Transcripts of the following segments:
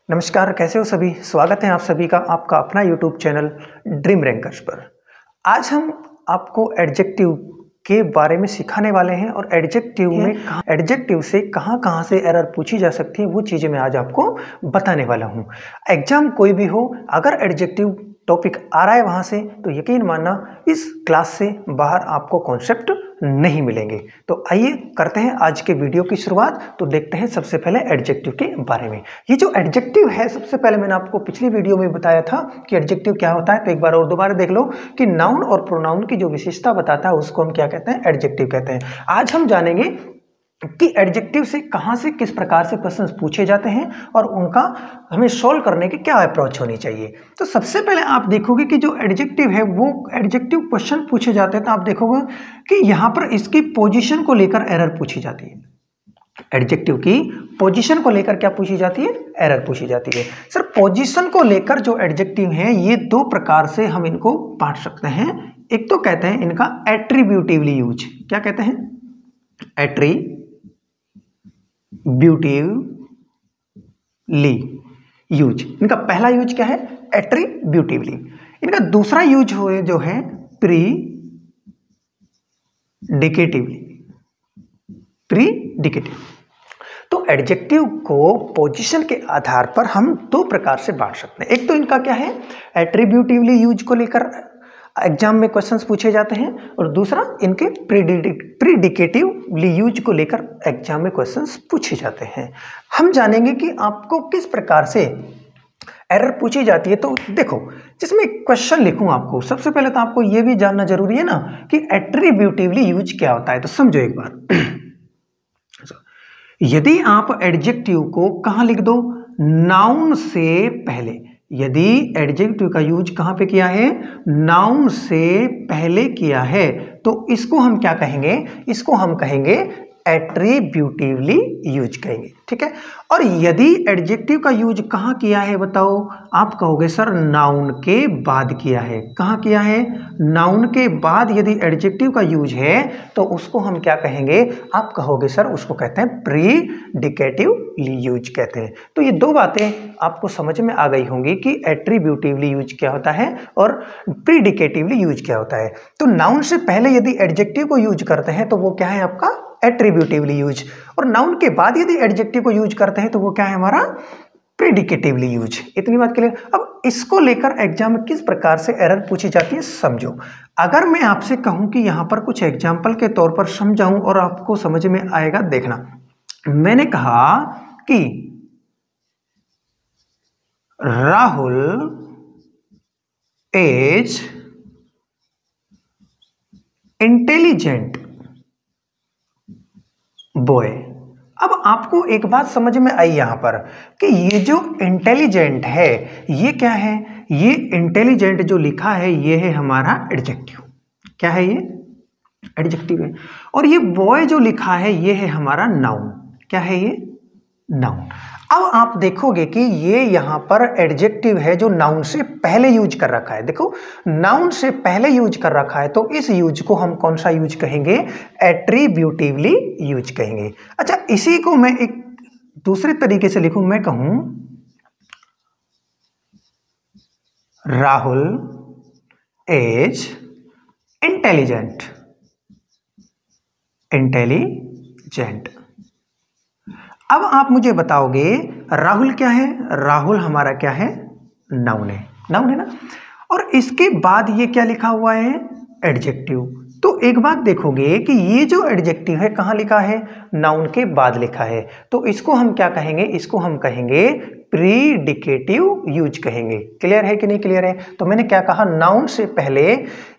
नमस्कार, कैसे हो सभी। स्वागत है आप सभी का आपका अपना यूट्यूब चैनल ड्रीम रैंकर्स पर। आज हम आपको एडजेक्टिव के बारे में सिखाने वाले हैं और एडजेक्टिव से कहाँ से एरर पूछी जा सकती है वो चीज़ें मैं आज आपको बताने वाला हूँ। एग्जाम कोई भी हो, अगर एडजेक्टिव टॉपिक आ रहा है वहाँ से, तो यकीन मानना इस क्लास से बाहर आपको कॉन्सेप्ट नहीं मिलेंगे। तो आइए करते हैं आज के वीडियो की शुरुआत। तो देखते हैं सबसे पहले एडजेक्टिव के बारे में। ये जो एडजेक्टिव है, सबसे पहले मैंने आपको पिछली वीडियो में बताया था कि एडजेक्टिव क्या होता है, तो एक बार और दोबारा देख लो कि नाउन और प्रोनाउन की जो विशेषता बताता है उसको हम क्या कहते हैं, एडजेक्टिव कहते हैं। आज हम जानेंगे कि एडजेक्टिव से कहां से किस प्रकार से क्वेश्चंस पूछे जाते हैं और उनका हमें सोल्व करने की क्या अप्रोच होनी चाहिए। तो सबसे पहले आप देखोगे कि जो एडजेक्टिव है वो एडजेक्टिव क्वेश्चन पूछे जाते हैं, तो आप देखोगे कि यहां पर इसकी पोजीशन को लेकर एरर पूछी जाती है। एडजेक्टिव की पोजीशन को लेकर क्या पूछी जाती है, एरर पूछी जाती है। सर, पोजीशन को लेकर जो एडजेक्टिव है ये दो प्रकार से हम इनको बांट सकते हैं। एक तो कहते हैं इनका एट्रीब्यूटिवली यूज। क्या कहते हैं? Attributively use. इनका पहला यूज क्या है? एट्रीब्यूटिवली। इनका दूसरा यूज जो है प्रीडिकेटिवली। तो एडजेक्टिव को पोजीशन के आधार पर हम दो प्रकार से बांट सकते हैं। एक तो इनका क्या है, एट्रीब्यूटिवली यूज को लेकर एग्जाम में क्वेश्चंस पूछे जाते हैं, और दूसरा इनके प्रीडिकेटिवली यूज को लेकर एग्जाम में क्वेश्चंस पूछे जाते हैं। हम जानेंगे कि आपको किस प्रकार से एरर पूछी जाती है। तो देखो, जिसमें क्वेश्चन लिखूं आपको, सबसे पहले तो आपको यह भी जानना जरूरी है ना कि एट्रीब्यूटिवली यूज क्या होता है। तो समझो एक बार, यदि आप एडजेक्टिव को कहां लिख दो, नाउन से पहले, यदि एडजेक्टिव का यूज कहां पे किया है, नाउन से पहले किया है, तो इसको हम क्या कहेंगे, इसको हम कहेंगे एट्रीब्यूटिवली यूज कहेंगे। ठीक है। और यदि एडजेक्टिव का यूज कहां किया है बताओ, आप कहोगे सर नाउन के बाद किया है। कहां किया है? नाउन के बाद यदि एडजेक्टिव का यूज है तो उसको हम क्या कहेंगे, आप कहोगे सर उसको कहते हैं प्रीडिकेटिवली यूज कहते हैं। तो ये दो बातें आपको समझ में आ गई होंगी कि एट्रीब्यूटिवली यूज क्या होता है और प्रीडिकेटिवली यूज क्या होता है। तो नाउन से पहले यदि एडजेक्टिव को यूज करते हैं तो वो क्या है आपका, एट्रीब्यूटिवली यूज, और नाउन के बाद यदि एडजेक्टिव को यूज करते हैं तो वो क्या है हमारा, प्रीडिकेटिवली यूज। इतनी बात क्लियर। अब इसको लेकर एग्जाम में किस प्रकार से एरर पूछी जाती है समझो। अगर मैं आपसे कहूं कि यहां पर कुछ एग्जाम्पल के तौर पर समझाऊं और आपको समझ में आएगा, देखना। मैंने कहा कि राहुल इज इंटेलिजेंट बॉय। अब आपको एक बात समझ में आई यहां पर कि ये जो इंटेलिजेंट है ये क्या है, ये इंटेलिजेंट जो लिखा है ये है हमारा एडजेक्टिव। क्या है? ये एडजेक्टिव है। और ये बॉय जो लिखा है ये है हमारा नाउन। क्या है? ये नाउन। अब आप देखोगे कि ये यहां पर एडजेक्टिव है जो नाउन से पहले यूज कर रखा है। देखो, नाउन से पहले यूज कर रखा है, तो इस यूज को हम कौन सा यूज कहेंगे, एट्रीब्यूटिवली यूज कहेंगे। अच्छा, इसी को मैं एक दूसरे तरीके से लिखूं, मैं कहूं राहुल इज इंटेलिजेंट। अब आप मुझे बताओगे राहुल क्या है? राहुल हमारा क्या है, नाउन है। नाउन है ना। और इसके बाद ये क्या लिखा हुआ है, एडजेक्टिव। तो एक बात देखोगे कि ये जो एडजेक्टिव है कहां लिखा है, नाउन के बाद लिखा है। तो इसको हम क्या कहेंगे, इसको हम कहेंगे प्रीडिकेटिव यूज कहेंगे। क्लियर है कि नहीं क्लियर है? तो मैंने क्या कहा, नाउन से पहले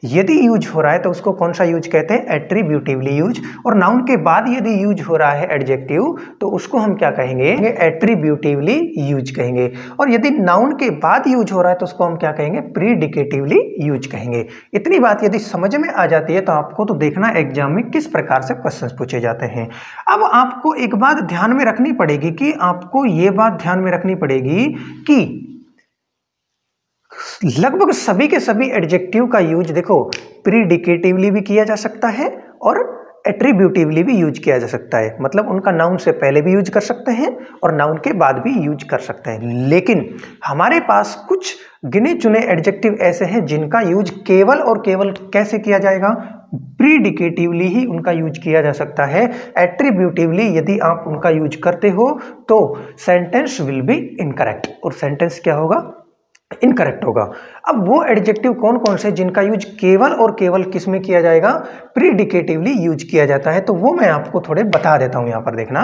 यदि यूज हो रहा है तो उसको कौन सा यूज कहते हैं, एट्रीब्यूटिवली यूज। और नाउन के बाद यदि यूज हो रहा है एडजेक्टिव तो उसको हम क्या कहेंगे, एट्रीब्यूटिवली यूज कहेंगे। और यदि नाउन के बाद यूज हो रहा है तो उसको हम क्या कहेंगे, प्रीडिकेटिवली यूज कहेंगे। इतनी बात यदि समझ में आ जाती है तो आपको तो देखना एग्जाम में किस प्रकार से क्वेश्चंस पूछे जाते हैं। अब आपको एक बात ध्यान में रखनी पड़ेगी कि आपको ये बात ध्यान में रखनी पड़ेगी कि लगभग सभी के सभी एडजेक्टिव का यूज देखो प्रीडिकेटिवली भी किया जा सकता है और एट्रीब्यूटिवली भी यूज किया जा सकता है, मतलब उनका नाउन से पहले भी यूज कर सकते हैं और नाउन के बाद भी यूज कर सकते हैं। लेकिन हमारे पास कुछ गिने चुने एडजेक्टिव ऐसे हैं जिनका यूज केवल और केवल कैसे किया जाएगा, प्रीडिकेटिवली ही उनका यूज किया जा सकता है। एट्रीब्यूटिवली यदि आप उनका यूज करते हो तो सेंटेंस विल बी इनकरेक्ट, और सेंटेंस क्या होगा, इनकरेक्ट होगा। अब वो एडजेक्टिव कौन कौन से जिनका यूज केवल और केवल किस में किया जाएगा, प्रीडिकेटिवली यूज किया जाता है, तो वो मैं आपको थोड़े बता देता हूं। यहां पर देखना,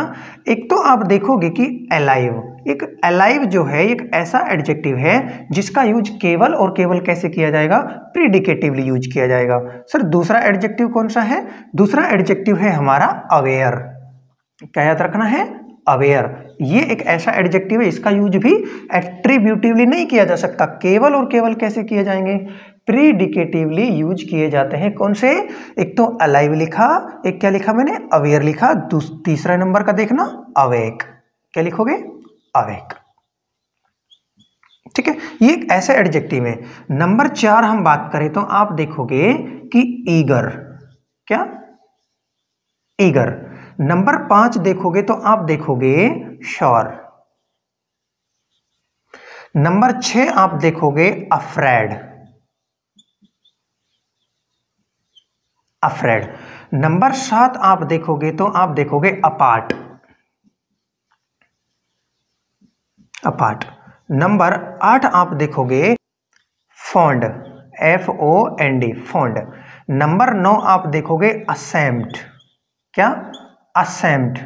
एक तो आप देखोगे कि अलाइव, एक अलाइव जो है एक ऐसा एडजेक्टिव है जिसका यूज केवल और केवल कैसे किया जाएगा, प्रीडिकेटिवली यूज किया जाएगा। सर दूसरा एडजेक्टिव कौन सा है, दूसरा एडजेक्टिव है हमारा अवेयर। क्या याद रखना है, अवेयर। ये एक ऐसा एडजेक्टिव है, इसका यूज भी एट्रीब्यूटिवली नहीं किया जा सकता, केवल और केवल कैसे किए जाएंगे, प्रीडिकेटिवली यूज किए जाते हैं। कौन से, एक तो अलाइव लिखा, एक क्या लिखा मैंने, अवेयर लिखा। तीसरा नंबर का देखना अवेक, क्या लिखोगे, अवेक। ठीक है, ये एक ऐसा एडजेक्टिव है। नंबर 4 हम बात करें तो आप देखोगे कि ईगर, क्या, ईगर। नंबर 5 देखोगे तो आप देखोगे श्योर। नंबर 6 आप देखोगे अफ्रेड, अफ्रेड। नंबर 7 आप देखोगे तो आप देखोगे अपार्ट, अपार्ट। नंबर 8 आप देखोगे फॉन्ड, FOND, फॉन्ड। नंबर 9 आप देखोगे असेम्ड, क्या, असेम्ड,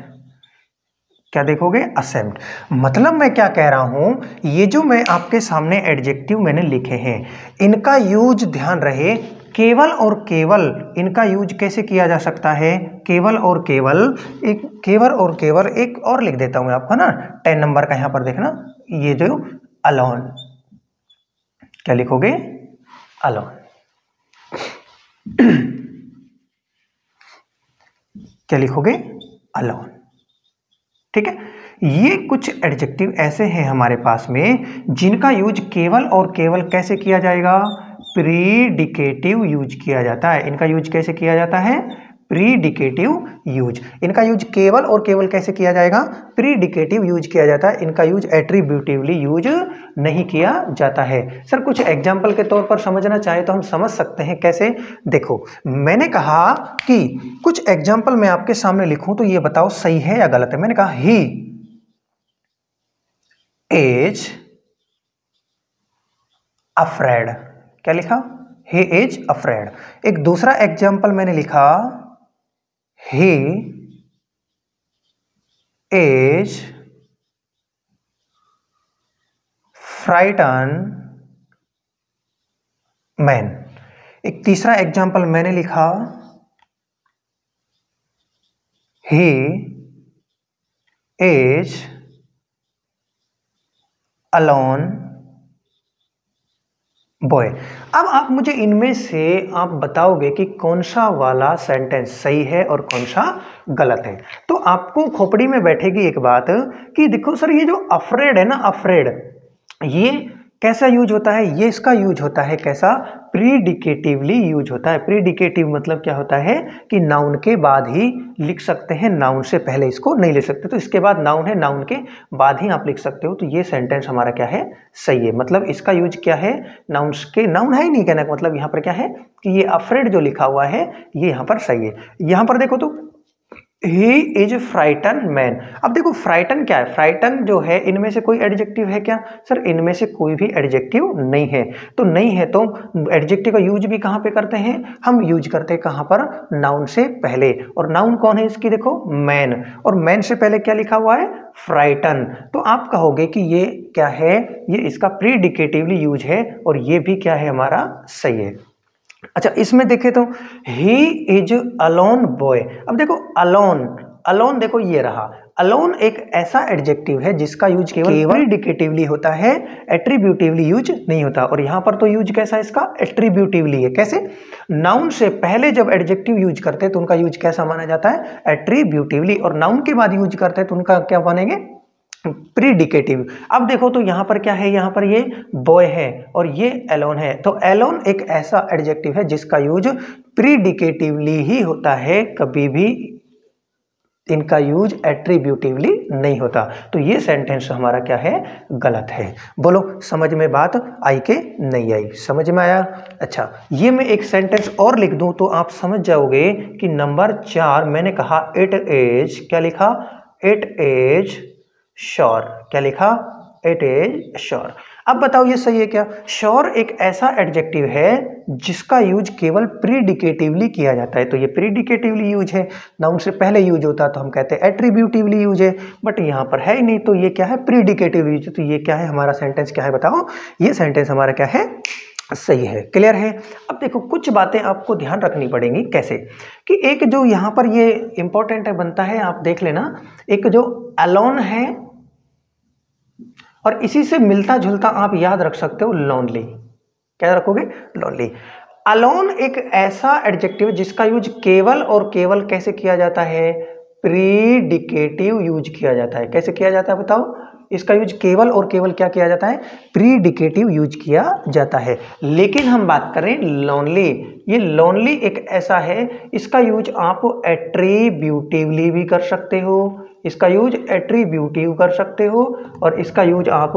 क्या देखोगे, असेम्ड। मतलब मैं क्या कह रहा हूं, ये जो मैं आपके सामने एडजेक्टिव मैंने लिखे हैं इनका यूज ध्यान रहे केवल और केवल, इनका यूज कैसे किया जा सकता है, केवल और केवल। एक केवल और केवल एक और लिख देता हूं आपको ना, 10 नंबर का यहां पर देखना, ये जो अलोन, क्या लिखोगे, अलोन, क्या लिखोगे, अलोन। ठीक है, ये कुछ एडजेक्टिव ऐसे हैं हमारे पास में जिनका यूज केवल और केवल कैसे किया जाएगा, प्रीडिकेटिव यूज किया जाता है। इनका यूज कैसे किया जाता है, प्रीडिकेटिव यूज। इनका यूज केवल और केवल कैसे किया जाएगा, प्रीडिकेटिव यूज किया जाता है। इनका यूज एट्रीब्यूटिवली यूज नहीं किया जाता है। सर कुछ एग्जाम्पल के तौर पर समझना चाहे तो हम समझ सकते हैं, कैसे, देखो मैंने कहा कि कुछ एग्जाम्पल मैं आपके सामने लिखूं तो ये बताओ सही है या गलत है। मैंने कहा ही इज अफ्रेड, क्या लिखा, ही इज अफ्रेड। एक दूसरा एग्जाम्पल मैंने लिखा ही इज फ्राइटन मैन। एक तीसरा एग्जाम्पल मैंने लिखा ही इज अलोन बॉय। अब आप मुझे इनमें से आप बताओगे कि कौन सा वाला सेंटेंस सही है और कौन सा गलत है। तो आपको खोपड़ी में बैठेगी एक बात कि देखो सर ये जो अफ्रेड है ना, अफ्रेड ये कैसा यूज होता है, ये इसका यूज होता है कैसा, प्रीडिकेटिवली यूज होता है। प्रीडिकेटिव मतलब क्या होता है कि नाउन के बाद ही लिख सकते हैं, नाउन से पहले इसको नहीं लिख सकते। तो इसके बाद नाउन है, नाउन के बाद ही आप लिख सकते हो। तो ये सेंटेंस हमारा क्या है, सही है। मतलब इसका यूज क्या है, नाउन के, नाउन है ही नहीं कहने का मतलब यहाँ पर क्या है कि ये अफ्रेड जो लिखा हुआ है ये यहाँ पर सही है। यहाँ पर देखो तो ही इज फ्राइटन मैन। अब देखो फ्राइटन क्या है, फ्राइटन जो है इनमें से कोई एडजेक्टिव है क्या, सर इनमें से कोई भी एडजेक्टिव नहीं है। तो नहीं है तो एडजेक्टिव का यूज भी कहाँ पे करते हैं, हम यूज करते हैं कहाँ पर, नाउन से पहले। और नाउन कौन है इसकी, देखो मैन, और मैन से पहले क्या लिखा हुआ है, फ्राइटन। तो आप कहोगे कि ये क्या है, ये इसका प्रीडिकेटिवली यूज है और ये भी क्या है हमारा सही है। अच्छा इसमें देखें तो ही इज अलोन बॉय। अब देखो अलोन, अलोन देखो ये रहा, अलोन एक ऐसा एडजेक्टिव है जिसका यूज केवल प्रीडिकेटिवली होता है, एट्रीब्यूटिवली यूज नहीं होता। और यहां पर तो यूज कैसा है इसका, एट्रीब्यूटिवली है। कैसे, नाउन से पहले जब एडजेक्टिव यूज करते हैं तो उनका यूज कैसा माना जाता है, एट्रीब्यूटिवली, और नाउन के बाद यूज करते हैं तो उनका क्या बनेंगे, प्रीडिकेटिव। अब देखो तो यहाँ पर क्या है, यहाँ पर ये बॉय है और ये एलोन है, तो एलोन एक ऐसा एडजेक्टिव है जिसका यूज प्रीडिकेटिवली ही होता है, कभी भी इनका यूज एट्रीब्यूटिवली नहीं होता। तो ये सेंटेंस हमारा क्या है, गलत है। बोलो समझ में बात आई के नहीं आई, समझ में आया? अच्छा, ये मैं एक सेंटेंस और लिख दूं तो आप समझ जाओगे कि नंबर 4 मैंने कहा इट इज, क्या लिखा, इट इज श्योर, क्या लिखा, इट इज श्योर। अब बताओ ये सही है क्या? श्योर एक ऐसा एडजेक्टिव है जिसका यूज केवल प्रीडिकेटिवली किया जाता है, तो ये प्रीडिकेटिवली यूज है, नाउन से पहले यूज होता तो हम कहते हैं एट्रीब्यूटिवली यूज है, बट यहाँ पर है ही नहीं, तो ये क्या है, प्रीडिकेटिव यूज। तो ये क्या है, हमारा सेंटेंस क्या है बताओ? ये सेंटेंस हमारा क्या है, सही है। क्लियर है? अब देखो कुछ बातें आपको ध्यान रखनी पड़ेंगी। कैसे कि एक जो यहाँ पर ये इंपॉर्टेंट है बनता है, आप देख लेना, एक जो अलोन है और इसी से मिलता जुलता आप याद रख सकते हो लोनली। क्या रखोगे, लोनली। अलोन एक ऐसा एडजेक्टिव जिसका यूज केवल और केवल कैसे किया जाता है, प्रीडिकेटिव यूज किया जाता है। कैसे किया जाता है बताओ? इसका यूज केवल और केवल क्या किया जाता है, प्रीडिकेटिव यूज किया जाता है। लेकिन हम बात करें लोनली, ये लोनली एक ऐसा है, इसका यूज आप एट्रीब्यूटिवली भी कर सकते हो, इसका यूज एट्रीब्यूटिव कर सकते हो, और इसका यूज आप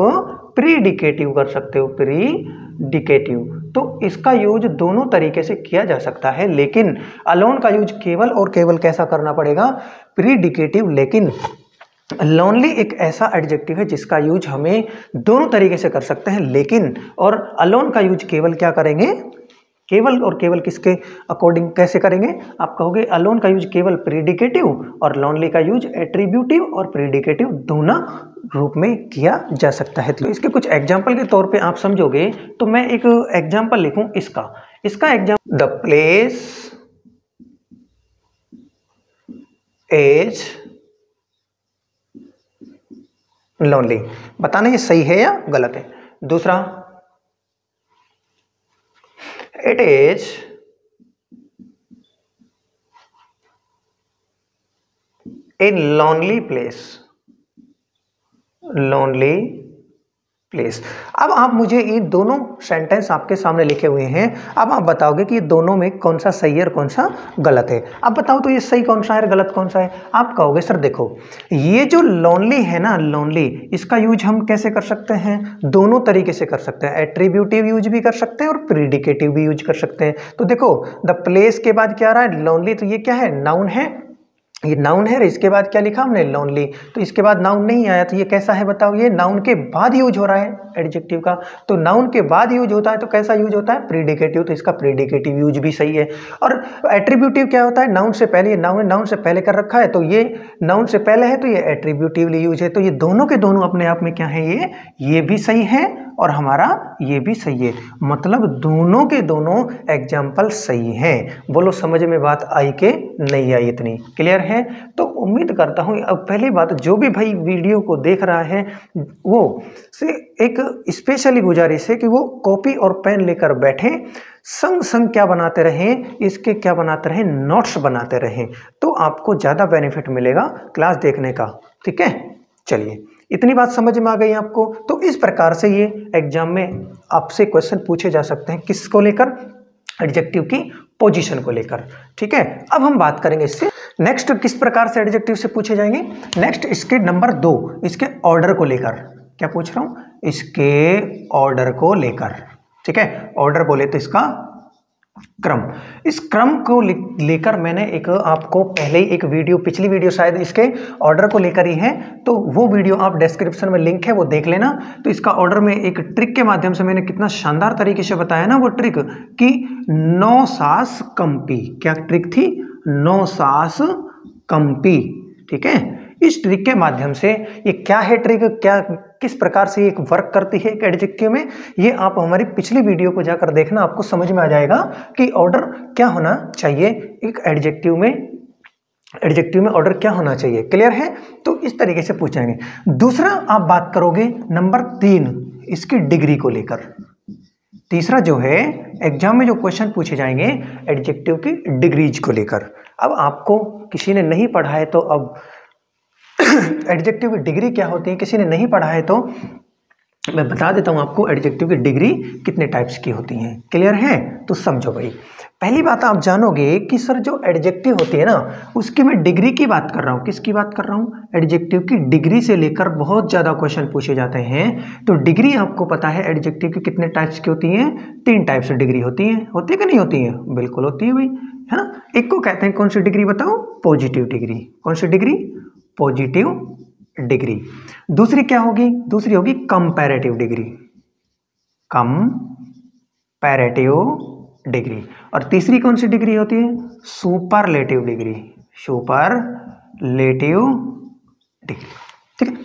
प्रीडिकेटिव कर सकते हो, प्रीडिकेटिव। तो इसका यूज दोनों तरीके से किया जा सकता है, लेकिन अलोन का यूज केवल और केवल कैसा करना पड़ेगा, प्रीडिकेटिव। लेकिन लोनली एक ऐसा एडजेक्टिव है जिसका यूज हमें दोनों तरीके से कर सकते हैं, लेकिन और अलोन का यूज केवल क्या करेंगे, केवल और केवल किसके अकॉर्डिंग कैसे करेंगे? आप कहोगे अलोन का यूज केवल प्रीडिकेटिव और लोनली का यूज एट्रीब्यूटिव और प्रीडिकेटिव दोनों रूप में किया जा सकता है। तो इसके कुछ एग्जाम्पल के तौर पे आप समझोगे, तो मैं एक एग्जाम्पल लिखूं इसका example, the place is lonely. बताना ये सही है या गलत है। दूसरा, it is a lonely place, lonely place. अब आप मुझे ये दोनों सेंटेंस आपके सामने लिखे हुए हैं, अब आप बताओगे कि ये दोनों में कौन सा सही है और कौन सा गलत है। अब बताओ तो ये सही कौन सा है और गलत कौन सा है? आप कहोगे सर देखो, ये जो लोनली है ना, लोनली, इसका यूज हम कैसे कर सकते हैं, दोनों तरीके से कर सकते हैं, एट्रीब्यूटिव यूज भी कर सकते हैं और प्रीडिकेटिव भी यूज कर सकते हैं। तो देखो द प्लेस के बाद क्या आ रहा है, लोनली, तो ये क्या है, नाउन है, ये नाउन है, इसके बाद क्या लिखा हमने, लोनली। तो इसके बाद नाउन नहीं आया, तो ये कैसा है बताओ, ये नाउन के बाद यूज हो रहा है एडजेक्टिव का, तो नाउन के बाद यूज होता है तो कैसा यूज होता है, प्रीडिकेटिव, तो इसका प्रीडिकेटिव यूज भी सही है। और एट्रीब्यूटिव क्या होता है, नाउन से पहले, ये नाउन से पहले कर रखा है, तो ये नाउन से पहले है तो ये एट्रीब्यूटिवली यूज है। तो ये दोनों के दोनों अपने आप में क्या है, ये भी सही है और हमारा ये भी सही है, मतलब दोनों के दोनों एग्जाम्पल सही हैं। बोलो समझ में बात आई के नहीं आई? इतनी क्लियर है? तो उम्मीद करता हूँ। अब पहली बात, जो भी भाई वीडियो को देख रहा है वो से एक स्पेशली गुजारिश है कि वो कॉपी और पेन लेकर बैठे, संग संग क्या बनाते रहें, इसके क्या बनाते रहें, नोट्स बनाते रहें, तो आपको ज़्यादा बेनिफिट मिलेगा क्लास देखने का। ठीक है, चलिए इतनी बात समझ में आ गई आपको। तो इस प्रकार से ये एग्जाम में आपसे क्वेश्चन पूछे जा सकते हैं, किसको लेकर, एडजेक्टिव की पोजीशन को लेकर। ठीक है, अब हम बात करेंगे इससे नेक्स्ट किस प्रकार से एडजेक्टिव से पूछे जाएंगे। नेक्स्ट इसके नंबर 2, इसके ऑर्डर को लेकर। क्या पूछ रहा हूं, इसके ऑर्डर को लेकर। ठीक है, ऑर्डर बोले तो इसका क्रम, इस क्रम को लेकर मैंने एक आपको पहले ही एक वीडियो, पिछली वीडियो शायद इसके ऑर्डर को लेकर ही है, तो वो वीडियो आप डिस्क्रिप्शन में लिंक है वो देख लेना। तो इसका ऑर्डर में एक ट्रिक के माध्यम से मैंने कितना शानदार तरीके से बताया ना, वो ट्रिक कि 9 सास कम पी। क्या ट्रिक थी, 9 सास कम पी। ठीक है, इस ट्रिक के माध्यम से, ये क्या है ट्रिक, क्या किस प्रकार से एक वर्क करती है एक एडजेक्टिव में, ये आप हमारी पिछली वीडियो को जाकर देखना, आपको समझ में आ जाएगा कि ऑर्डर क्या होना चाहिए एक एडजेक्टिव में ऑर्डर क्या होना चाहिए। क्लियर है? तो इस तरीके से पूछेंगे। दूसरा आप बात करोगे नंबर 3, इसकी डिग्री को लेकर। तीसरा जो है एग्जाम में जो क्वेश्चन पूछे जाएंगे एडजेक्टिव की डिग्रीज को लेकर। अब आपको किसी ने नहीं पढ़ा है तो अब एडजेक्टिव की डिग्री क्या होती है, किसी ने नहीं पढ़ा है तो मैं बता देता हूँ आपको एडजेक्टिव की डिग्री कितने टाइप्स की होती हैं। क्लियर है? तो समझो भाई, पहली बात आप जानोगे कि सर जो एडजेक्टिव होती है ना उसकी मैं डिग्री की बात कर रहा हूँ। किसकी बात कर रहा हूँ? एडजेक्टिव की डिग्री से लेकर बहुत ज़्यादा क्वेश्चन पूछे जाते हैं। तो डिग्री आपको पता है एडजेक्टिव की कितने टाइप्स की होती हैं? 3 टाइप्स की डिग्री होती है। होती है कि नहीं होती है? बिल्कुल होती है भाई, है ना। एक को कहते हैं कौन सी डिग्री बताओ? Positive degree. कौन सी डिग्री? Positive degree. दूसरी क्या होगी? दूसरी होगी कंपैरेटिव डिग्री। Comparative degree. और तीसरी कौन सी डिग्री होती है? Superlative degree. Superlative degree. ठीक है,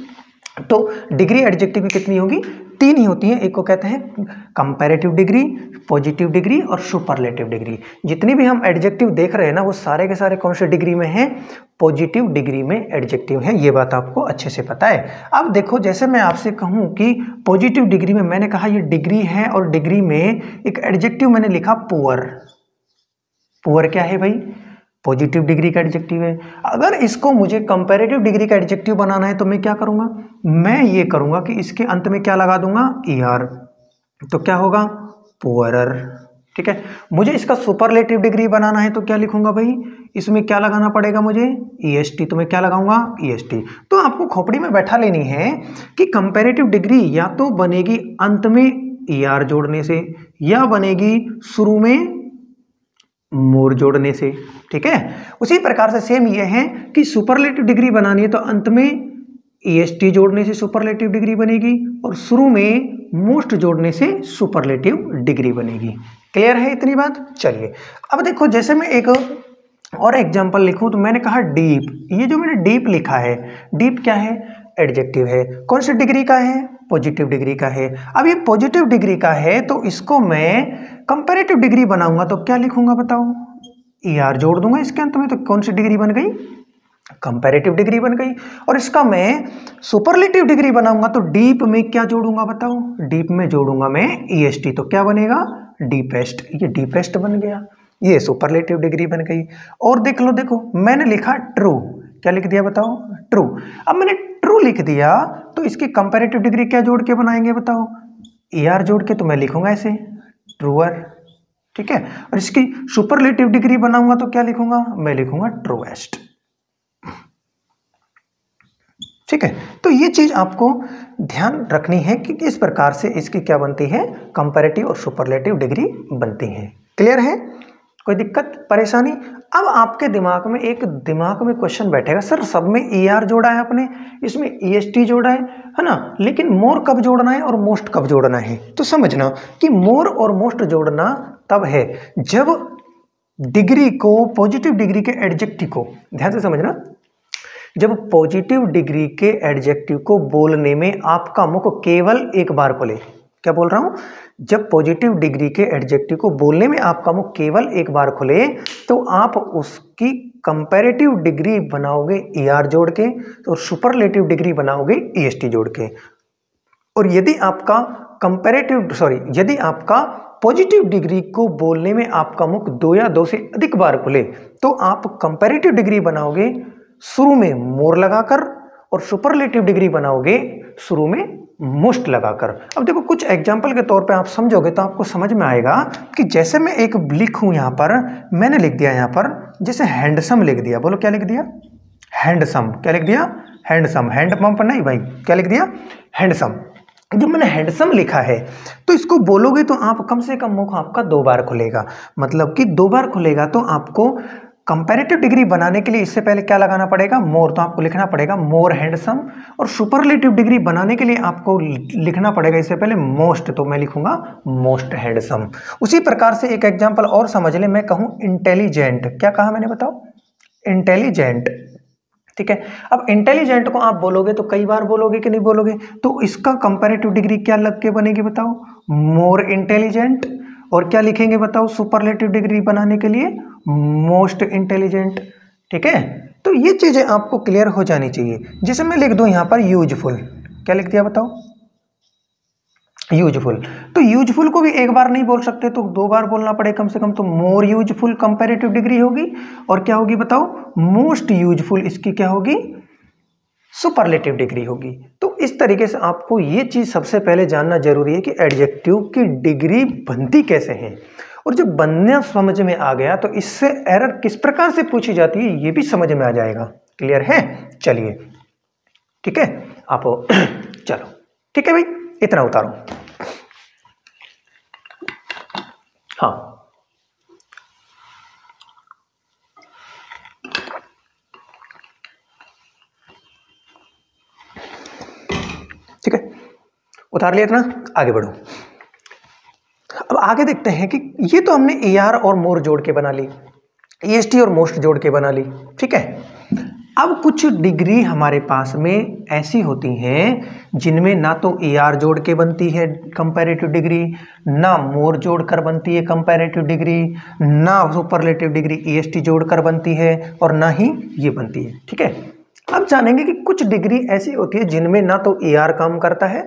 तो डिग्री एडजेक्टिव की कितनी होगी? 3 ही होती हैं। एक को कहते हैं कंपैरेटिव डिग्री, पॉजिटिव डिग्री और सुपरलेटिव डिग्री। जितनी भी हम एडजेक्टिव देख रहे हैं ना वो सारे के सारे कौन से डिग्री में हैं? पॉजिटिव डिग्री में एडजेक्टिव हैं। ये बात आपको अच्छे से पता है। अब देखो, जैसे मैं आपसे कहूँ कि पॉजिटिव डिग्री में, मैंने कहा ये डिग्री है और डिग्री में एक एडजेक्टिव मैंने लिखा पुअर। पुअर क्या है भाई? पॉजिटिव डिग्री का एडजेक्टिव है। अगर इसको मुझे कंपैरेटिव डिग्री का एडजेक्टिव बनाना है तो मैं क्या करूंगा? मैं ये करूंगा कि इसके अंत में क्या लगा दूंगा? ER। तो क्या होगा? पुअरर। ठीक है। मुझे इसका सुपरलेटिव डिग्री बनाना है तो क्या लिखूंगा भाई? इसमें क्या लगाना पड़ेगा मुझे? EST। तो मैं क्या लगाऊंगा? EST। तो आपको खोपड़ी में बैठा लेनी है कि कंपैरेटिव डिग्री या तो बनेगी अंत में ER जोड़ने से या बनेगी शुरू में मोर जोड़ने से। ठीक है। उसी प्रकार से सेम ये है कि सुपरलेटिव डिग्री बनानी है तो अंत में EST जोड़ने से सुपरलेटिव डिग्री बनेगी और शुरू में मोस्ट जोड़ने से सुपरलेटिव डिग्री बनेगी। क्लियर है इतनी बात? चलिए अब देखो, जैसे मैं एक और एग्जांपल लिखूं तो मैंने कहा डीप। ये जो मैंने डीप लिखा है, डीप क्या है? एडजेक्टिव है। कौन सी डिग्री का है? पॉजिटिव डिग्री का है। अब ये पॉजिटिव डिग्री का है तो इसको मैं कंपैरेटिव डिग्री बनाऊंगा तो क्या लिखूंगा बताओ? ER जोड़ दूंगा इसके अंत में। तो कौन सी डिग्री बन गई? कंपैरेटिव डिग्री बन गई। और इसका मैं सुपरलेटिव डिग्री बनाऊंगा तो डीप में क्या जोड़ूंगा बताओ? डीप में जोड़ूंगा मैं EST। तो क्या बनेगा? डीपेस्ट। ये डीपेस्ट बन गया, ये सुपरलेटिव डिग्री बन गई। और देख लो, देखो मैंने लिखा ट्रू। क्या लिख दिया बताओ? ट्रू। अब मैंने ट्रू लिख दिया तो इसकी कंपैरेटिव डिग्री क्या जोड़ के बनाएंगे बताओ? ER जोड़ के। तो मैं लिखूंगा ऐसे ट्रूअर। ठीक है। और इसकी सुपरलेटिव डिग्री बनाऊंगा तो क्या लिखूंगा? मैं लिखूंगा ट्रूएस्ट। ठीक है। तो ये चीज आपको ध्यान रखनी है कि किस प्रकार से इसकी क्या बनती है? कंपैरेटिव और सुपरलेटिव डिग्री बनती है। क्लियर है? कोई दिक्कत परेशानी? अब आपके दिमाग में क्वेश्चन बैठेगा, सर सब में ER जोड़ा है आपने, इसमें EST जोड़ा है ना, लेकिन मोर कब जोड़ना है और मोस्ट कब जोड़ना है? तो समझना कि मोर और मोस्ट जोड़ना तब है जब डिग्री को, पॉजिटिव डिग्री के एडजेक्टिव को, ध्यान से समझना, जब पॉजिटिव डिग्री के एडजेक्टिव को बोलने में आपका मुख केवल एक बार खुले। क्या बोल रहा हूं? जब पॉजिटिव डिग्री के एडजेक्टिव को बोलने में आपका मुख केवल एक बार खुले तो आप उसकी कंपैरेटिव डिग्री बनाओगे ER जोड़ के और सुपरलेटिव डिग्री बनाओगे EST जोड़ के। और यदि आपका पॉजिटिव डिग्री को बोलने में आपका मुख 2 या 2 से अधिक बार खुले तो आप कंपैरेटिव डिग्री बनाओगे शुरू में मोर लगाकर और सुपरलेटिव डिग्री बनाओगे शुरू में मोस्ट लगाकर। अब देखो, कुछ एग्जांपल के तौर पे आप समझोगे तो आपको समझ में आएगा कि जैसे मैं एक लिखूं, यहां पर मैंने लिख दिया, यहां पर जैसे हैंडसम लिख दिया। बोलो क्या लिख दिया? हैंडसम। क्या लिख दिया? हैंडसम। हैंडपंप नहीं भाई, क्या लिख दिया? हैंडसम। जब मैंने हैंडसम लिखा है तो इसको बोलोगे तो आप कम से कम मुख आपका 2 बार खुलेगा। मतलब कि 2 बार खुलेगा तो आपको कंपैरेटिव डिग्री बनाने के लिए इससे पहले क्या लगाना पड़ेगा? मोर। तो आपको लिखना पड़ेगा मोर हैंडसम। और सुपरलेटिव डिग्री बनाने के लिए आपको लिखना पड़ेगा इससे पहले मोस्ट। तो मैं लिखूंगा मोस्ट हैंडसम। उसी प्रकार से एक एग्जांपल और समझ ले, मैं कहूं इंटेलिजेंट। क्या कहा मैंने बताओ? इंटेलिजेंट। ठीक है। अब इंटेलिजेंट को आप बोलोगे तो कई बार बोलोगे कि नहीं बोलोगे? तो इसका कंपैरेटिव डिग्री क्या लग के बनेगी बताओ? More intelligent. और क्या लिखेंगे बताओ सुपरलेटिव डिग्री बनाने के लिए? Most intelligent. ठीक है। तो ये चीजें आपको क्लियर हो जानी चाहिए। जैसे मैं लिख दूं यहां पर यूजफुल। क्या लिख दिया बताओ? यूजफुल। तो यूजफुल को भी एक बार नहीं बोल सकते तो 2 बार बोलना पड़े कम से कम। तो मोर यूजफुल कंपैरेटिव डिग्री होगी और क्या होगी बताओ? Most useful. इसकी क्या होगी? सुपरलेटिव डिग्री होगी। तो इस तरीके से आपको ये चीज़ सबसे पहले जानना जरूरी है कि एडजेक्टिव की डिग्री बनती कैसे है, और जब बनना समझ में आ गया तो इससे एरर किस प्रकार से पूछी जाती है ये भी समझ में आ जाएगा। क्लियर है? चलिए ठीक है आप चलो ठीक है भाई, इतना उतारो। हाँ ठीक है, उतार लिया इतना, आगे बढ़ो। अब आगे देखते हैं कि ये तो हमने ER और मोर जोड़ के बना ली, EST और मोस्ट जोड़ के बना ली, ठीक है। अब कुछ डिग्री हमारे पास में ऐसी होती हैं जिनमें ना तो ER जोड़ के बनती है कंपैरेटिव डिग्री, ना मोर जोड़ कर बनती है कंपैरेटिव डिग्री, ना सुपरलेटिव डिग्री EST जोड़ कर बनती है, और ना ही ये बनती है, ठीक है। अब जानेंगे कि कुछ डिग्री ऐसी होती है जिनमें ना तो ER काम करता है,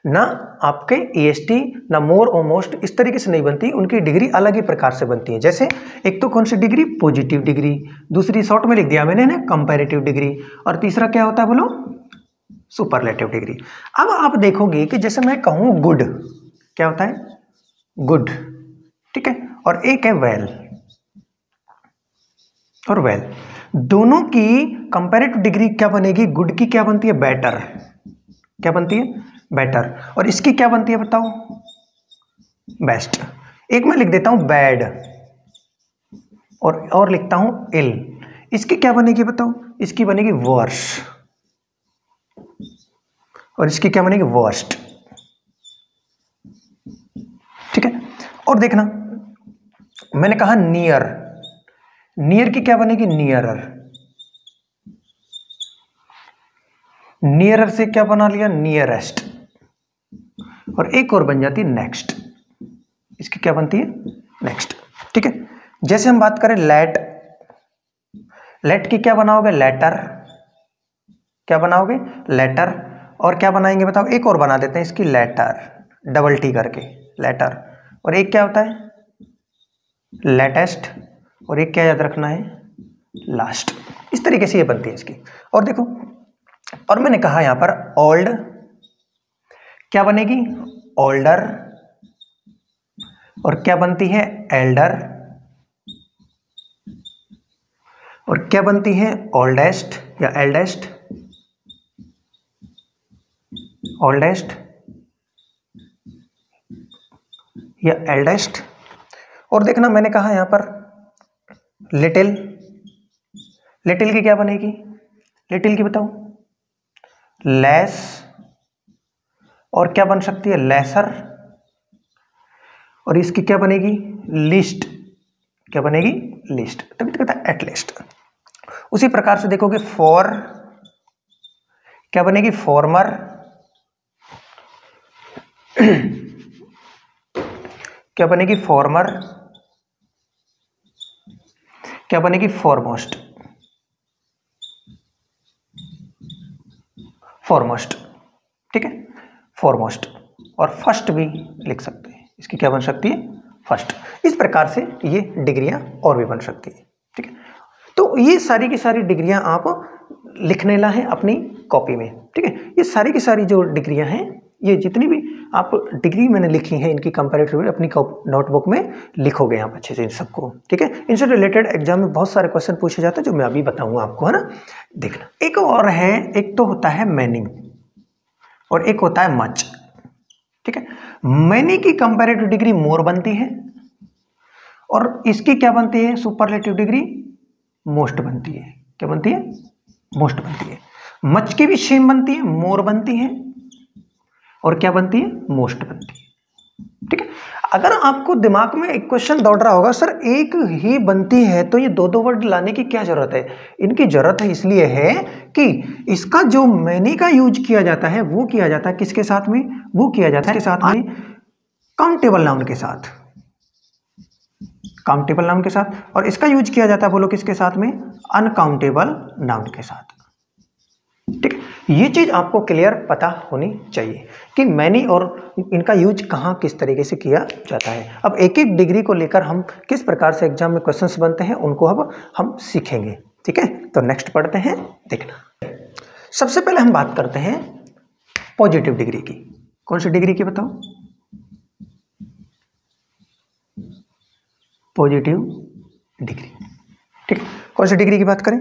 ना आपके EST, ना मोर और मोस्ट, इस तरीके से नहीं बनती, उनकी डिग्री अलग ही प्रकार से बनती है। जैसे एक तो कौन सी डिग्री? पॉजिटिव डिग्री, दूसरी शॉर्ट में लिख दिया मैंने ना कंपैरेटिव डिग्री, और तीसरा क्या होता है बोलो? Superlative degree. अब आप देखोगे कि जैसे मैं कहूँ गुड, क्या होता है? गुड, ठीक है, और एक है वेल, और वेल, दोनों की कंपैरेटिव डिग्री क्या बनेगी? गुड की क्या बनती है? बेटर। क्या बनती है? बेटर। और इसकी क्या बनती है बताओ? बेस्ट। एक मैं लिख देता हूं बैड, और लिखता हूं इल, इसकी क्या बनेगी बताओ? इसकी बनेगी वर्स, और इसकी क्या बनेगी? वर्स्ट, ठीक है। और देखना मैंने कहा नियर, नियर की क्या बनेगी? नियरर, नियरर से क्या बना लिया? नियरेस्ट, और एक और बन जाती है नेक्स्ट, इसकी क्या बनती है? नेक्स्ट, ठीक है। जैसे हम बात करें लेट, लेट की क्या बनाओगे? लेटर, क्या बनाओगे? लेटर, और क्या बनाएंगे बताओ? एक और बना देते हैं इसकी लेटर, डबल टी करके लेटर, और एक क्या होता है? लेटेस्ट, और एक क्या याद रखना है? लास्ट। इस तरीके से ये बनती है इसकी। और देखो, और मैंने कहा यहां पर ओल्ड, क्या बनेगी? ओल्डर, और क्या बनती है? एल्डर, और क्या बनती है? ओल्डेस्ट या एल्डेस्ट, ओल्डेस्ट या एल्डेस्ट। और देखना मैंने कहा यहां पर लिटिल, लिटिल की क्या बनेगी? लिटिल की बताओ? लेस, और क्या बन सकती है? लेसर, और इसकी क्या बनेगी? लिस्ट, क्या बनेगी? लिस्ट। तभी तो कहता है एटलीस्ट। उसी प्रकार से देखोगे फॉर, क्या बनेगी? फॉर्मर, क्या बनेगी? फॉर्मर, क्या बनेगी? फॉरमोस्ट, फॉरमोस्ट, ठीक है, फॉरमोस्ट। और फर्स्ट भी लिख सकते हैं, इसकी क्या बन सकती है? फर्स्ट। इस प्रकार से ये डिग्रियां और भी बन सकती है, ठीक है। तो ये सारी की सारी डिग्रियां आप लिखने ला है अपनी कॉपी में, ठीक है। ये सारी की सारी जो डिग्रियां हैं, ये जितनी भी आप डिग्री मैंने लिखी हैं इनकी कंपैरेटिव अपनी नोटबुक में लिखोगे आप अच्छे से इन सबको, ठीक है। इनसे रिलेटेड एग्जाम में बहुत सारे क्वेश्चन पूछे जाते हैं जो मैं अभी बताऊंगा आपको, है ना। देखना एक और है, एक तो होता है मैनी और एक होता है मच, ठीक है। मैनी की कंपैरेटिव डिग्री मोर बनती है और इसकी क्या बनती है? सुपरलेटिव डिग्री मोस्ट बनती है। क्या बनती है? मोस्ट बनती है। मच की भी सेम बनती है, मोर बनती है और क्या बनती है? मोस्ट बनती है, ठीक है। अगर आपको दिमाग में एक क्वेश्चन दौड़ रहा होगा, सर एक ही बनती है तो ये दो दो वर्ड लाने की क्या जरूरत है? इनकी जरूरत है इसलिए है कि इसका जो मैनी का यूज किया जाता है वो किया जाता है किसके साथ में? वो किया जाता है के साथ में काउंटेबल नाउन के साथ, काउंटेबल नाउन के साथ, और इसका यूज किया जाता है बोलो किसके साथ में? अनकाउंटेबल नाउन के साथ, ठीक है। ये चीज आपको क्लियर पता होनी चाहिए कि मैनी और इनका यूज कहाँ किस तरीके से किया जाता है। अब एक एक डिग्री को लेकर हम किस प्रकार से एग्जाम में क्वेश्चंस बनते हैं उनको अब हम सीखेंगे, ठीक है। तो नेक्स्ट पढ़ते हैं, देखना। सबसे पहले हम बात करते हैं पॉजिटिव डिग्री की। कौन सी डिग्री की बताओ? Positive degree. ठीक है, कौन सी डिग्री की बात करें?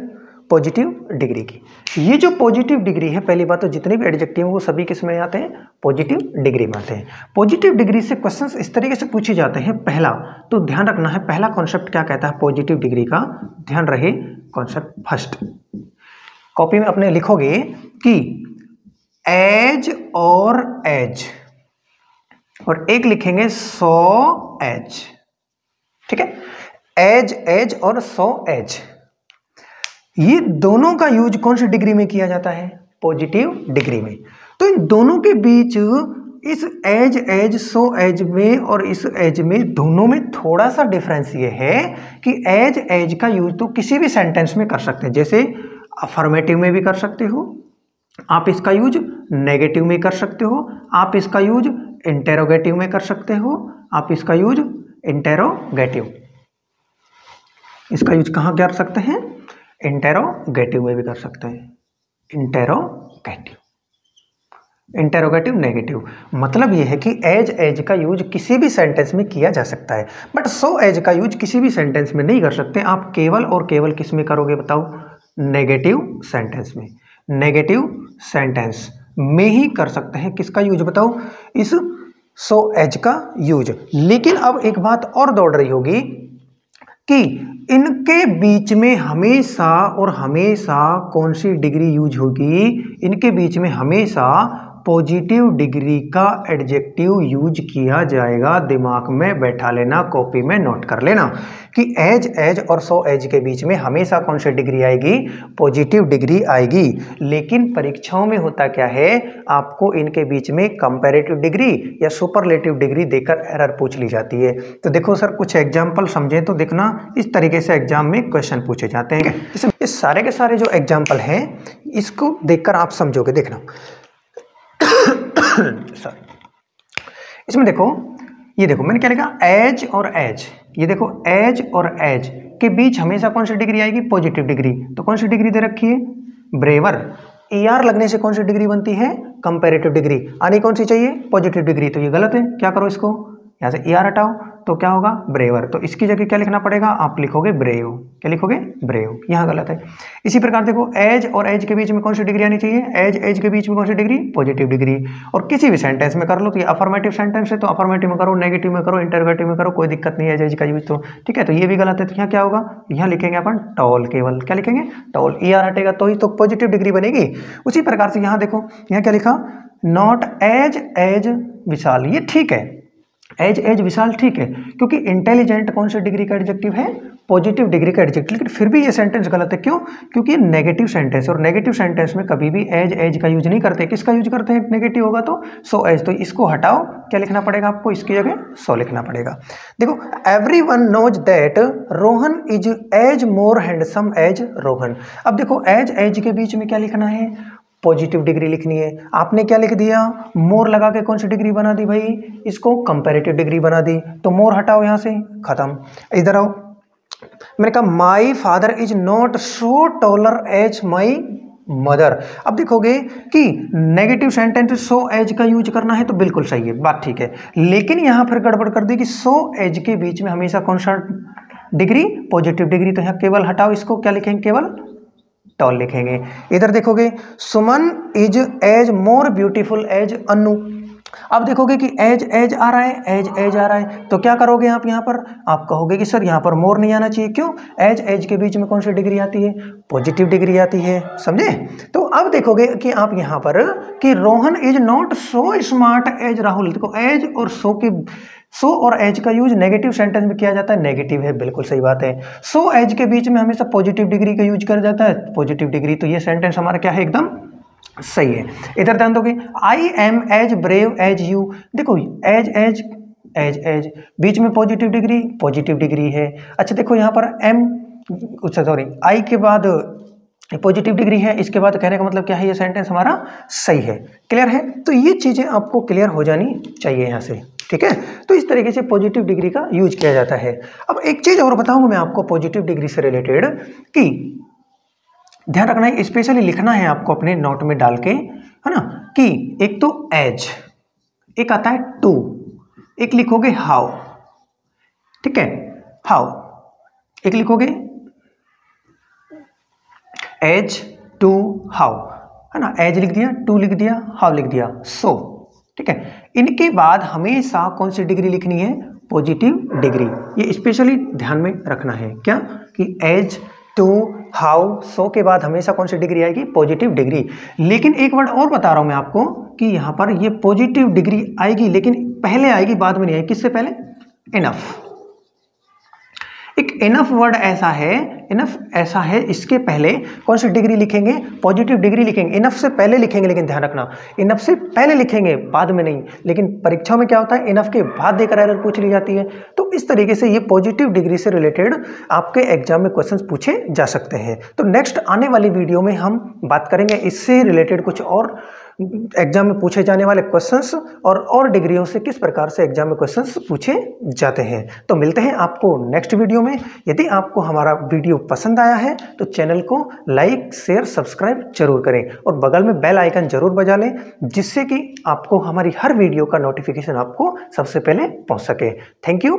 पॉजिटिव डिग्री की। ये जो पॉजिटिव डिग्री है, पहली बात तो जितने भी एडजेक्टिव हैं वो सभी किस में आते हैं? पॉजिटिव डिग्री में आते हैं। पॉजिटिव डिग्री से क्वेश्चंस इस तरीके से पूछे जाते हैं। पहला तो ध्यान रखना है, पहला कॉन्सेप्ट क्या कहता है पॉजिटिव डिग्री का, ध्यान रहे कॉन्सेप्ट फर्स्ट। कॉपी में अपने लिखोगे कि एज और एज, और एक लिखेंगे सो एज। ठीक है, एज एज और सो एज, ये दोनों का यूज कौन सी डिग्री में किया जाता है? पॉजिटिव डिग्री में। तो इन दोनों के बीच इस एज एज सो एज में और इस एज में, दोनों में थोड़ा सा डिफरेंस ये है कि एज एज का यूज तो किसी भी सेंटेंस में कर सकते हैं। जैसे अफर्मेटिव में भी कर सकते हो आप, इसका यूज नेगेटिव में कर सकते हो आप, इसका यूज इंटेरोगेटिव में कर सकते हो आप, इसका यूज इंटेरोगेटिव, इसका यूज कहाँ कर सकते हैं? इंटेरोगेटिव में भी कर सकते हैं। इंटेरोगेटिव, इंटेरोगेटिव नेगेटिव, मतलब यह है कि एज एज का यूज किसी भी सेंटेंस में किया जा सकता है, बट सो एज का यूज किसी भी सेंटेंस में नहीं कर सकते। आप केवल और केवल किस में करोगे बताओ? नेगेटिव सेंटेंस में। नेगेटिव सेंटेंस में ही कर सकते हैं किसका यूज बताओ? इस सो एज का यूज। लेकिन अब एक बात और दौड़ रही होगी कि इनके बीच में हमेशा और हमेशा कौन सी डिग्री यूज होगी? इनके बीच में हमेशा पॉजिटिव डिग्री का एडजेक्टिव यूज किया जाएगा। दिमाग में बैठा लेना, कॉपी में नोट कर लेना कि एज एज और सो एज के बीच में हमेशा कौन सी डिग्री आएगी? पॉजिटिव डिग्री आएगी। लेकिन परीक्षाओं में होता क्या है, आपको इनके बीच में कंपैरेटिव डिग्री या सुपरलेटिव डिग्री देकर एरर पूछ ली जाती है। तो देखो सर, कुछ एग्जाम्पल समझें तो देखना, इस तरीके से एग्जाम में क्वेश्चन पूछे जाते हैं। ये सारे के सारे जो एग्जाम्पल हैं इसको देखकर आप समझोगे। देखना सॉरी, इसमें देखो, ये देखो मैंने क्या लिखा? एज और एज। ये देखो एज और एज के बीच हमेशा कौन सी डिग्री आएगी? Positive degree. तो कौन सी डिग्री दे रखी है? ब्रेवर। ER लगने से कौन सी डिग्री बनती है? Comparative degree. आनी कौन सी चाहिए? Positive degree. तो ये गलत है, क्या करो इसको, यहाँ से ER हटाओ तो क्या होगा? ब्रेवर। तो इसकी जगह क्या लिखना पड़ेगा? आप लिखोगे ब्रेव। क्या लिखोगे? ब्रेव। यहाँ गलत है। इसी प्रकार देखो, एज और एज के बीच में कौन सी डिग्री आनी चाहिए? एज एज के बीच में कौन सी डिग्री? Positive degree. और किसी भी सेंटेंस में कर लो, तो ये अफर्मेटिव सेंटेंस है तो अफर्मेटिव में करो, नेगेटिव में करो, इंटरोगेटिव में करो, कोई दिक्कत नहीं है एज एज का यूज। तो ठीक है, तो ये भी गलत है। तो यहाँ क्या होगा? यहाँ लिखेंगे अपन टॉल। केवल क्या लिखेंगे? टॉल। ER हटेगा तो ही तो पॉजिटिव डिग्री बनेगी। उसी प्रकार से यहाँ देखो, यहाँ क्या लिखा? नॉट एज एज विशाल। ये ठीक है, एज एज विशाल ठीक है, क्योंकि इंटेलिजेंट कौन सी डिग्री का एडजेक्टिव है? पॉजिटिव डिग्री का एडजेक्टिव। लेकिन फिर भी ये सेंटेंस गलत है। क्यों? क्योंकि ये नेगेटिव सेंटेंस, और नेगेटिव सेंटेंस में कभी भी एज एज का यूज नहीं करते। किसका यूज करते हैं? नेगेटिव होगा तो सो एज। तो इसको हटाओ, क्या लिखना पड़ेगा आपको? इसकी जगह सो लिखना पड़ेगा। देखो, everyone knows that Rohan is as more handsome as Rohan. अब देखो, एज एज के बीच में क्या लिखना है? पॉजिटिव डिग्री लिखनी है। आपने क्या लिख दिया? मोर लगा के कौन सी डिग्री बना दी भाई? इसको कंपैरेटिव डिग्री बना दी। तो मोर हटाओ यहाँ से, खत्म। इधर आओ, मैंने कहा my father is not so taller as my mother. अब देखोगे कि नेगेटिव सेंटेंस सो एज का यूज करना है तो बिल्कुल सही है, बात ठीक है। लेकिन यहाँ फिर गड़बड़ कर दी कि सो एज के बीच में हमेशा कौन सा डिग्री? Positive degree. तो यहाँ केवल हटाओ, इसको क्या लिखेंगे? केवल टॉल लिखेंगे। इधर देखोगे, Suman is as more beautiful as Anu. अब देखोगे कि एज एज आ रहा है, एज एज आ रहा है, तो क्या करोगे आप? यहाँ पर आप कहोगे कि सर यहाँ पर मोर नहीं आना चाहिए। क्यों? एज एज के बीच में कौन सी डिग्री आती है? पॉजिटिव डिग्री आती है। समझे? तो अब देखोगे कि आप यहाँ पर कि Rohan is not so smart as Rahul. देखो, एज और सो और एज का यूज नेगेटिव सेंटेंस में किया जाता है। नेगेटिव है, बिल्कुल सही बात है। सो एज के बीच में हमेशा पॉजिटिव डिग्री का यूज किया जाता है, पॉजिटिव डिग्री। तो ये सेंटेंस हमारा क्या है? एकदम सही है। इधर ध्यान दोगे, I am as brave as you. देखो, एज एज एज एज बीच में पॉजिटिव डिग्री है। अच्छा देखो, यहाँ पर सॉरी, आई के बाद पॉजिटिव डिग्री है, इसके बाद कहने का मतलब क्या है? ये सेंटेंस हमारा सही है। क्लियर है? तो ये चीजें आपको क्लियर हो जानी चाहिए यहाँ से। ठीक है, तो इस तरीके से पॉजिटिव डिग्री का यूज किया जाता है। अब एक चीज और बताऊंगा मैं आपको पॉजिटिव डिग्री से रिलेटेड कि ध्यान रखना है, स्पेशली लिखना है आपको अपने नोट में डाल के, है ना, कि एक तो एज, एक आता है टू, एक लिखोगे हाउ, ठीक है, हाउ, एक लिखोगे एज टू हाउ, है ना, एज लिख दिया, टू लिख दिया, हाउ लिख दिया, सो, ठीक है। इनके बाद हमेशा कौन सी डिग्री लिखनी है? Positive degree. ये स्पेशली ध्यान में रखना है, क्या कि एज टू हाउ सो के बाद हमेशा कौन सी डिग्री आएगी? Positive degree. लेकिन एक वर्ड और बता रहा हूं मैं आपको कि यहां पर ये पॉजिटिव डिग्री आएगी, लेकिन पहले आएगी, बाद में नहीं आएगी। किससे पहले? इनफ। एक इनफ वर्ड ऐसा है, इनफ ऐसा है, इसके पहले कौन सी डिग्री लिखेंगे? पॉजिटिव डिग्री लिखेंगे। इनफ से पहले लिखेंगे, लेकिन ध्यान रखना, इनफ से पहले लिखेंगे, बाद में नहीं। लेकिन परीक्षा में क्या होता है? इनफ के बाद देकर एरर पूछ ली जाती है। तो इस तरीके से ये पॉजिटिव डिग्री से रिलेटेड आपके एग्जाम में क्वेश्चंस पूछे जा सकते हैं। तो नेक्स्ट आने वाली वीडियो में हम बात करेंगे इससे रिलेटेड कुछ और एग्जाम में पूछे जाने वाले क्वेश्चंस और डिग्रियों से किस प्रकार से एग्जाम में क्वेश्चंस पूछे जाते हैं। तो मिलते हैं आपको नेक्स्ट वीडियो में। यदि आपको हमारा वीडियो पसंद आया है तो चैनल को लाइक, शेयर, सब्सक्राइब जरूर करें और बगल में बेल आइकन जरूर बजा लें, जिससे कि आपको हमारी हर वीडियो का नोटिफिकेशन आपको सबसे पहले पहुंच सके। Thank you.